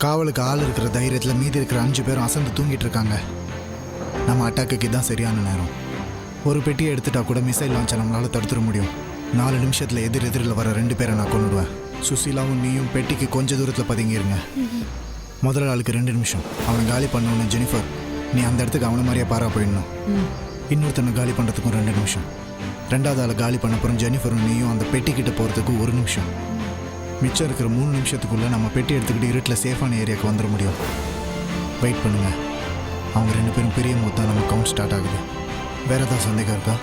காவலுக்கு ஆள் இருக்கிற தைரியத்தில் மீதி இருக்கிற 5 பேரும் அசந்து தூங்கிட்டு இருக்காங்க. நம்ம அட்டாக்குக்கு தான் சரியான நேரம். ஒரு பெட்டியை எடுத்துட்டா கூட மிசைல் லான்ச்சை நம்மளால தடுத்துட முடியும். 4 நிமிஷத்தில் எதிரில் வர 2 பேரை நான் கொண்டுடுவேன். சுசீலாவும் நீயும் பெட்டிக்கு கொஞ்சம் தூரத்தில் பதுங்கிருங்க. முதல் ஆளுக்கு 2 நிமிஷம். அவனை காலி பண்ணணும். ஜெனிஃபர், நீ அந்த இடத்துக்கு அவனை மாதிரியே பாரா போயிடணும். இன்னொருத்தனை காலி பண்ணுறதுக்கும் 2 நிமிஷம். 2வது ஆளை காலி பண்ண அப்புறம் ஜெனிஃபரும் நீயும் அந்த பெட்டிக்கிட்ட போகிறதுக்கு 1 நிமிஷம். மிச்சம் இருக்கிற 3 நிமிஷத்துக்குள்ளே நம்ம பெட்டி எடுத்துக்கிட்டு இருட்டில் சேஃபான ஏரியாவுக்கு வந்துட முடியும். வெயிட் பண்ணுங்க. அவங்க 2 பேரும் பெரிய மொத்தம் நம்ம கவுண்ட் ஸ்டார்ட் ஆகுது. வேற ஏதாவது சந்தேகம் இருக்கா?